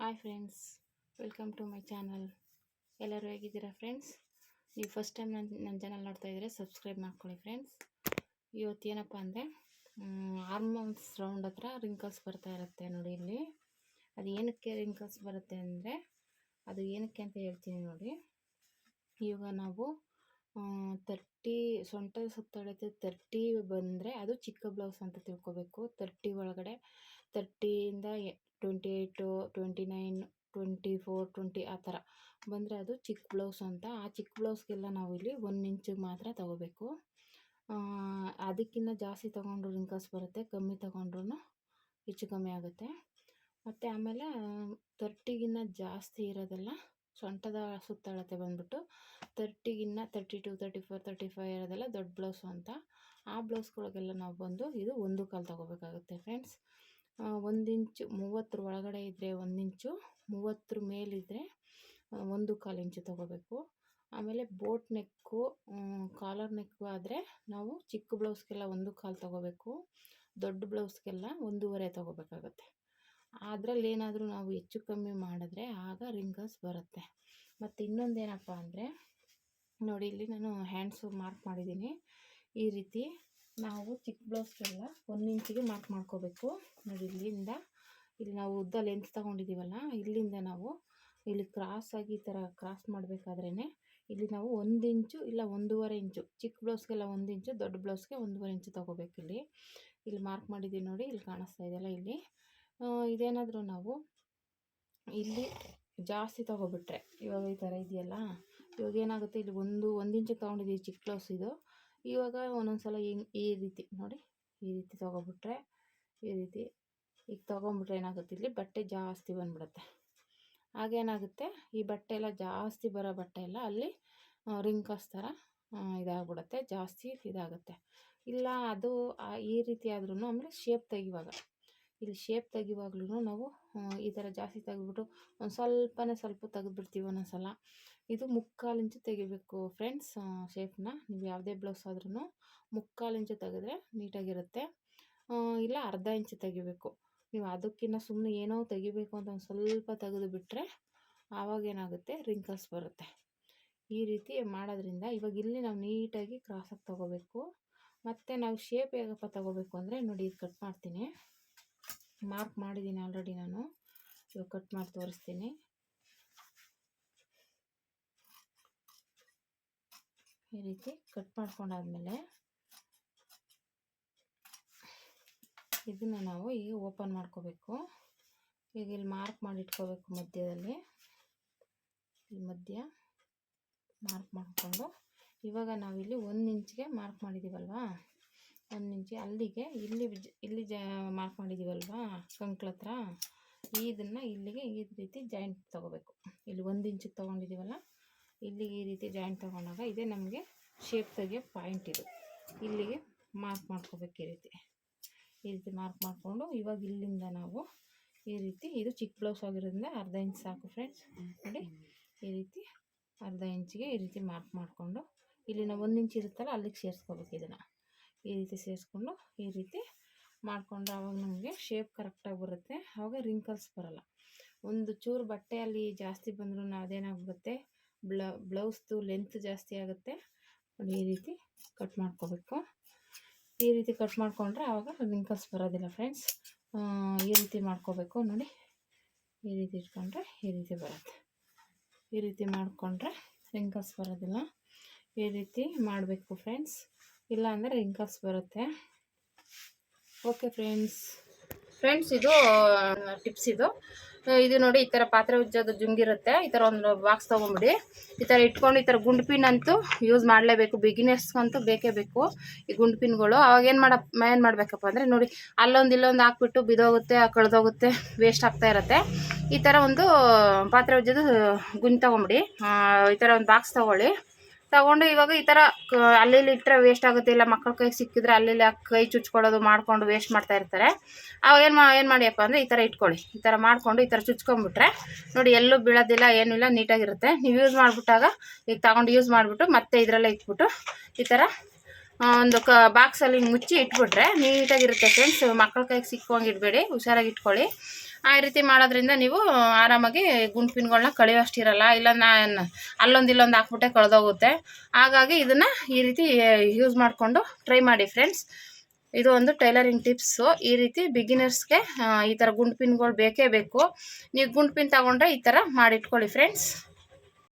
Hi friends, welcome to my channel. ಎಲ್ಲರೂ ಹೇಗಿದ್ದೀರಾ friends? ನೀವು ಫಸ್ಟ್ ಟೈಮ್ ನನ್ನ ಚಾನಲ್ ನೋಡ್ತಾ ಇದ್ದರೆ ಸಬ್ಸ್ಕ್ರೈಬ್ ಮಾಡ್ಕೊಳ್ಳಿ ಫ್ರೆಂಡ್ಸ್. ಇವತ್ತು ಏನಪ್ಪ ಅಂದರೆ ಹಾರ್ಮೋನ್ಸ್ ರೌಂಡ್ ಹತ್ರ ರಿಂಕಲ್ಸ್ ಬರ್ತಾ ಇರುತ್ತೆ ನೋಡಿ. ಇಲ್ಲಿ ಅದು ಏನಕ್ಕೆ ರಿಂಕಲ್ಸ್ ಬರುತ್ತೆ ಅಂದರೆ ಅದು ಏನಕ್ಕೆ ಅಂತ ಹೇಳ್ತೀನಿ ನೋಡಿ. ಇವಾಗ ನಾವು 30 ಸೊಂಟದ ಸುತ್ತಳತೆ 30 ಬಂದರೆ ಅದು ಚಿಕ್ಕ ಬ್ಲೌಸ್ ಅಂತ ತಿಳ್ಕೊಬೇಕು. 30 ಒಳಗಡೆ 30ಇಂದ 28, 29, 24, 20 ಆ ಥರ ಬಂದರೆ ಅದು ಚಿಕ್ಕ ಬ್ಲೌಸ್ ಅಂತ. ಆ ಚಿಕ್ಕ ಬ್ಲೌಸ್ಗೆಲ್ಲ ನಾವು ಇಲ್ಲಿ 1 ಇಂಚಿಗೆ ಮಾತ್ರ ತಗೋಬೇಕು. ಅದಕ್ಕಿಂತ ಜಾಸ್ತಿ ತೊಗೊಂಡ್ರು ರಿಂಕಲ್ಸ್ ಬರುತ್ತೆ, ಕಮ್ಮಿ ತೊಗೊಂಡ್ರು ಹೆಚ್ಚು ಕಮ್ಮಿ ಆಗುತ್ತೆ. ಮತ್ತು ಆಮೇಲೆ 30ಗಿನ್ನ ಜಾಸ್ತಿ ಇರೋದೆಲ್ಲ ಸೊಂಟದ ಸುತ್ತಳತೆ ಬಂದ್ಬಿಟ್ಟು 30ಗಿನ್ನ 32, 34, 35 ಇರೋದೆಲ್ಲ ದೊಡ್ಡ ಬ್ಲೌಸು ಅಂತ. ಆ ಬ್ಲೌಸ್ಗಳಿಗೆಲ್ಲ ನಾವು ಬಂದು ಇದು 1 ಕಾಲು ತೊಗೋಬೇಕಾಗುತ್ತೆ ಫ್ರೆಂಡ್ಸ್. 1 ಇಂಚು 30 ಒಳಗಡೆ ಇದ್ದರೆ 1 ಇಂಚು, 30 ಮೇಲಿದ್ದರೆ 1 ಇಂಚು ತೊಗೋಬೇಕು. ಆಮೇಲೆ ಬೋಟ್ ನೆಕ್ಕು, ಕಾಲರ್ ನೆಕ್ಕು ಆದರೆ ನಾವು ಚಿಕ್ಕ ಬ್ಲೌಸ್ಗೆಲ್ಲ 1 ಕಾಲು ತೊಗೋಬೇಕು, ದೊಡ್ಡ ಬ್ಲೌಸ್ಗೆಲ್ಲ 1.5 ತೊಗೋಬೇಕಾಗುತ್ತೆ. ಅದರಲ್ಲಿ ಏನಾದರೂ ನಾವು ಹೆಚ್ಚು ಕಮ್ಮಿ ಮಾಡಿದ್ರೆ ಆಗ ರಿಂಕಲ್ಸ್ ಬರುತ್ತೆ. ಮತ್ತು ಇನ್ನೊಂದೇನಪ್ಪ ಅಂದರೆ ನೋಡಿ, ಇಲ್ಲಿ ನಾನು ಹ್ಯಾಂಡ್ಸು ಮಾರ್ಕ್ ಮಾಡಿದ್ದೀನಿ. ಈ ರೀತಿ ನಾವು ಚಿಕ್ಕ ಬ್ಲೌಸ್ಗೆಲ್ಲ 1 ಇಂಚಿಗೆ ಮಾರ್ಕ್ ಮಾಡ್ಕೋಬೇಕು ನೋಡಿ. ಇಲ್ಲಿ ನಾವು ಉದ್ದ ಲೆಂತ್ ತೊಗೊಂಡಿದ್ದೀವಲ್ಲ, ಇಲ್ಲಿಂದ ನಾವು ಇಲ್ಲಿ ಕ್ರಾಸಾಗಿ ಈ ಥರ ಕ್ರಾಸ್ ಮಾಡಬೇಕಾದ್ರೇ ಇಲ್ಲಿ ನಾವು 1 ಇಂಚು ಇಲ್ಲ 1.5 ಇಂಚು, ಚಿಕ್ಕ ಬ್ಲೌಸ್ಗೆಲ್ಲ 1 ಇಂಚು, ದೊಡ್ಡ ಬ್ಲೌಸ್ಗೆ 1.5 ಇಂಚು ತೊಗೋಬೇಕು. ಇಲ್ಲಿ ಮಾರ್ಕ್ ಮಾಡಿದ್ದೀವಿ ನೋಡಿ, ಇಲ್ಲಿ ಕಾಣಿಸ್ತಾ ಇದೆಯಲ್ಲ. ಇಲ್ಲಿ ಇದೇನಾದರೂ ನಾವು ಇಲ್ಲಿ ಜಾಸ್ತಿ ತೊಗೊಬಿಟ್ರೆ, ಇವಾಗ ಈ ಥರ ಇದೆಯಲ್ಲ, ಇವಾಗ ಏನಾಗುತ್ತೆ, ಇಲ್ಲಿ 1 ಇಂಚಿಗೆ ತೊಗೊಂಡಿದ್ದೀವಿ ಚಿಕ್ಕ ಬ್ಲೌಸ್ ಇದು. ಇವಾಗ ಒಂದೊಂದ್ಸಲ ಈ ರೀತಿ ನೋಡಿ, ಈ ರೀತಿ ತೊಗೊಬಿಟ್ರೆ, ಈ ರೀತಿ ಈಗ ತೊಗೊಂಬಿಟ್ರೆ ಏನಾಗುತ್ತೆ, ಇಲ್ಲಿ ಬಟ್ಟೆ ಜಾಸ್ತಿ ಬಂದ್ಬಿಡುತ್ತೆ. ಹಾಗೇನಾಗುತ್ತೆ, ಈ ಬಟ್ಟೆ ಎಲ್ಲ ಜಾಸ್ತಿ ಬರೋ ಬಟ್ಟೆ ಎಲ್ಲ ಅಲ್ಲಿ ರಿಂಕಲ್ಸ್ ಥರ ಇದಾಗ್ಬಿಡುತ್ತೆ, ಜಾಸ್ತಿ ಇದಾಗುತ್ತೆ. ಇಲ್ಲ ಅದು ಈ ರೀತಿ ಆದ್ರೂ ಆಮೇಲೆ ಶೇಪ್ ತೆಗಿವಾಗ, ಇಲ್ಲಿ ಶೇಪ್ ತೆಗಿವಾಗ್ಲೂ ನಾವು ಈ ಥರ ಜಾಸ್ತಿ ತೆಗೆದ್ಬಿಟ್ಟು ಸ್ವಲ್ಪ ತೆಗೆದ್ಬಿಡ್ತೀವಿ ಒಂದೊಂದ್ಸಲ. ಇದು 3/4 ಇಂಚು ತೆಗಿಬೇಕು ಫ್ರೆಂಡ್ಸ್ ಶೇಪ್ನ. ನೀವು ಯಾವುದೇ ಬ್ಲೌಸ್ ಆದ್ರೂ 3/4 ಇಂಚು ತೆಗೆದ್ರೆ ನೀಟಾಗಿರುತ್ತೆ. ಇಲ್ಲ ಅರ್ಧ ಇಂಚು ತೆಗಿಬೇಕು. ನೀವು ಅದಕ್ಕಿಂತ ಸುಮ್ಮನೆ ಏನೋ ತೆಗಿಬೇಕು ಅಂತ ಒಂದು ಸ್ವಲ್ಪ ತೆಗೆದು ಬಿಟ್ಟರೆ ಆವಾಗೇನಾಗುತ್ತೆ, ರಿಂಕಲ್ಸ್ ಬರುತ್ತೆ. ಈ ರೀತಿ ಮಾಡೋದ್ರಿಂದ ಇವಾಗ ಇಲ್ಲಿ ನಾವು ನೀಟಾಗಿ ಕ್ರಾಸಾಗಿ ತೊಗೋಬೇಕು. ಮತ್ತು ನಾವು ಶೇಪ್ ಹೇಗಪ್ಪ ತೊಗೋಬೇಕು ಅಂದರೆ ನೋಡಿ, ಇದು ಕಟ್ ಮಾಡ್ತೀನಿ, ಮಾರ್ಕ್ ಮಾಡಿದ್ದೀನಿ ಆಲ್ರೆಡಿ ನಾನು. ಇವಾಗ ಕಟ್ ಮಾಡಿ ತೋರಿಸ್ತೀನಿ. ಈ ರೀತಿ ಕಟ್ ಮಾಡ್ಕೊಂಡಾದ್ಮೇಲೆ ಇದನ್ನು ನಾವು ಈಗ ಓಪನ್ ಮಾಡ್ಕೋಬೇಕು. ಈಗ ಇಲ್ಲಿ ಮಾರ್ಕ್ ಮಾಡಿ ಇಟ್ಕೋಬೇಕು ಮಧ್ಯದಲ್ಲಿ. ಇಲ್ಲಿ ಮಧ್ಯ ಮಾರ್ಕ್ ಮಾಡಿಕೊಂಡು ಇವಾಗ ನಾವಿಲ್ಲಿ 1 ಇಂಚಿಗೆ ಮಾರ್ಕ್ ಮಾಡಿದ್ದೀವಲ್ವಾ, 1 ಇಂಚು ಅಲ್ಲಿಗೆ ಇಲ್ಲಿ ಮಾರ್ಕ್ ಮಾಡಿದ್ದೀವಲ್ವಾ ಕಂಕ್ಳ ಹತ್ರ, ಇದನ್ನು ಇಲ್ಲಿಗೆ ಈ ರೀತಿ ಜಾಯಿಂಟ್ ತೊಗೋಬೇಕು. ಇಲ್ಲಿ 1 ಇಂಚಿಗೆ ತೊಗೊಂಡಿದ್ದೀವಲ್ಲ, ಇಲ್ಲಿಗೆ ಈ ರೀತಿ ಜಾಯಿಂಟ್ ತೊಗೊಂಡಾಗ ಇದೇ ನಮಗೆ ಶೇಪ್ ತೆಗಿಯೋ ಪಾಯಿಂಟ್. ಇದು ಇಲ್ಲಿಗೆ ಮಾರ್ಕ್ ಮಾಡ್ಕೋಬೇಕು. ಈ ರೀತಿ ಮಾರ್ಕ್ ಮಾಡಿಕೊಂಡು ಇವಾಗ ಇಲ್ಲಿಂದ ನಾವು ಈ ರೀತಿ, ಇದು ಚಿಕ್ಕ ಬ್ಲೌಸ್ ಆಗಿರೋದ್ರಿಂದ ಅರ್ಧ ಇಂಚ್ ಸಾಕು ಫ್ರೆಂಡ್ಸ್. ನೋಡಿ, ಈ ರೀತಿ ಅರ್ಧ ಇಂಚಿಗೆ ಈ ರೀತಿ ಮಾರ್ಕ್ ಮಾಡಿಕೊಂಡು ಇಲ್ಲಿ ನಾವು 1 ಇಂಚ್ ಇರುತ್ತಲ್ಲ ಅಲ್ಲಿಗೆ ಸೇರಿಸ್ಕೋಬೇಕು. ಇದನ್ನು ಈ ರೀತಿ ಸೇರಿಸ್ಕೊಂಡು ಈ ರೀತಿ ಮಾಡಿಕೊಂಡ್ರೆ ಆವಾಗ ನಮಗೆ ಶೇಪ್ ಕರೆಕ್ಟಾಗಿ ಬರುತ್ತೆ. ಆವಾಗ ರಿಂಕಲ್ಸ್ ಬರೋಲ್ಲ. ಒಂದು ಚೂರು ಬಟ್ಟೆಯಲ್ಲಿ ಜಾಸ್ತಿ ಬಂದ್ರೂ ಅದೇನಾಗ್ಬಿಡುತ್ತೆ, ಬ್ಲೌಸ್ದು ಲೆಂತ್ ಜಾಸ್ತಿ ಆಗುತ್ತೆ. ನೋಡಿ, ಈ ರೀತಿ ಕಟ್ ಮಾಡ್ಕೋಬೇಕು. ಈ ರೀತಿ ಕಟ್ ಮಾಡಿಕೊಂಡ್ರೆ ಆವಾಗ ರಿಂಕಲ್ಸ್ ಬರೋದಿಲ್ಲ ಫ್ರೆಂಡ್ಸ್. ಈ ರೀತಿ ಮಾಡ್ಕೋಬೇಕು ನೋಡಿ. ಈ ರೀತಿ ಇಟ್ಕೊಂಡ್ರೆ ಈ ರೀತಿ ಬರುತ್ತೆ. ಈ ರೀತಿ ಮಾಡಿಕೊಂಡ್ರೆ ರಿಂಕಲ್ಸ್ ಬರೋದಿಲ್ಲ. ಈ ರೀತಿ ಮಾಡಬೇಕು ಫ್ರೆಂಡ್ಸ್, ಇಲ್ಲ ಅಂದರೆ ರಿಂಕಲ್ಸ್ ಬರುತ್ತೆ. ಓಕೆ ಫ್ರೆಂಡ್ಸ್ ಇದು ಟಿಪ್ಸ್. ಇದು ನೋಡಿ, ಈ ಥರ ಪಾತ್ರೆ ಉಜ್ಜೋದು ಜುಂಗಿರುತ್ತೆ, ಈ ಥರ ಒಂದು ಬಾಕ್ಸ್ ತೊಗೊಂಬಿಡಿ. ಈ ಥರ ಇಟ್ಕೊಂಡು ಈ ಥರ ಗುಂಡು ಪಿನ್ ಅಂತೂ ಯೂಸ್ ಮಾಡಲೇಬೇಕು, ಬಿಗಿನರ್ಸ್ಗಂತೂ ಬೇಕೇ ಬೇಕು ಈ ಗುಂಡು ಪಿನ್ಗಳು. ಅವಾಗ ಏನು ಮಾಡಬೇಕಪ್ಪ ಅಂದರೆ ನೋಡಿ, ಅಲ್ಲೊಂದು ಇಲ್ಲೊಂದು ಹಾಕ್ಬಿಟ್ಟು ಬಿದೋಗುತ್ತೆ, ಕಳೆದೋಗುತ್ತೆ, ವೇಸ್ಟ್ ಆಗ್ತಾ ಇರುತ್ತೆ. ಈ ಥರ ಒಂದು ಪಾತ್ರೆ ಉಜ್ಜೋದು ಗುಂಡು ತೊಗೊಂಬಿಡಿ. ಈ ಥರ ಒಂದು ಬಾಕ್ಸ್ ತಗೊಂಡು ಇವಾಗ ಈ ಥರ ಅಲ್ಲಿ ಇಟ್ಟರೆ ವೇಸ್ಟ್ ಆಗುತ್ತೆ, ಇಲ್ಲ ಮಕ್ಕಳ ಕೈಗೆ ಸಿಕ್ಕಿದ್ರೆ ಅಲ್ಲಿ ಕೈ ಚುಚ್ಕೊಳ್ಳೋದು ಮಾಡಿಕೊಂಡು ವೇಸ್ಟ್ ಮಾಡ್ತಾ ಇರ್ತಾರೆ. ಅವಾಗ ಏನು ಮಾಡಿಯಪ್ಪ ಅಂದರೆ ಈ ಥರ ಇಟ್ಕೊಳ್ಳಿ. ಈ ಥರ ಮಾಡಿಕೊಂಡು ಈ ಥರ ಚುಚ್ಕೊಂಡ್ಬಿಟ್ರೆ ನೋಡಿ, ಎಲ್ಲೂ ಬೀಳೋದಿಲ್ಲ, ಏನೂ ಇಲ್ಲ, ನೀಟಾಗಿರುತ್ತೆ. ನೀವು ಯೂಸ್ ಮಾಡಿಬಿಟ್ಟಾಗ ಈಗ ತಗೊಂಡು ಯೂಸ್ ಮಾಡಿಬಿಟ್ಟು ಮತ್ತೆ ಇದರಲ್ಲೇ ಇಟ್ಬಿಟ್ಟು ಈ ಥರ ಒಂದು ಬಾಕ್ಸಲ್ಲಿ ಮುಚ್ಚಿ ಇಟ್ಬಿಟ್ರೆ ನೀಟಾಗಿರುತ್ತೆ ಫ್ರೆಂಡ್ಸ್. ಮಕ್ಕಳ ಕೈಗೆ ಸಿಕ್ಕುವಂಗೆ ಇಡಬೇಡಿ, ಹುಷಾರಾಗಿ ಇಟ್ಕೊಳ್ಳಿ. ಆ ರೀತಿ ಮಾಡೋದ್ರಿಂದ ನೀವು ಆರಾಮಾಗಿ ಗುಂಡು ಪಿನ್ಗಳನ್ನ ಕಳಿಯೋಷ್ಟಿರಲ್ಲ, ಇಲ್ಲ ನಾನು ಇಲ್ಲೊಂದು ಹಾಕ್ಬಿಟ್ಟೆ ಕಳೆದೋಗುತ್ತೆ. ಹಾಗಾಗಿ ಇದನ್ನು ಈ ರೀತಿ ಯೂಸ್ ಮಾಡಿಕೊಂಡು ಟ್ರೈ ಮಾಡಿ ಫ್ರೆಂಡ್ಸ್. ಇದು ಒಂದು ಟೈಲರಿಂಗ್ ಟಿಪ್ಸು. ಈ ರೀತಿ ಬಿಗಿನರ್ಸ್ಗೆ ಈ ಥರ ಗುಂಡು ಪಿನ್ಗಳು ಬೇಕೇ ಬೇಕು. ನೀವು ಗುಂಡು ಪಿನ್ ತಗೊಂಡ್ರೆ ಈ ಥರ ಮಾಡಿಟ್ಕೊಳ್ಳಿ ಫ್ರೆಂಡ್ಸ್.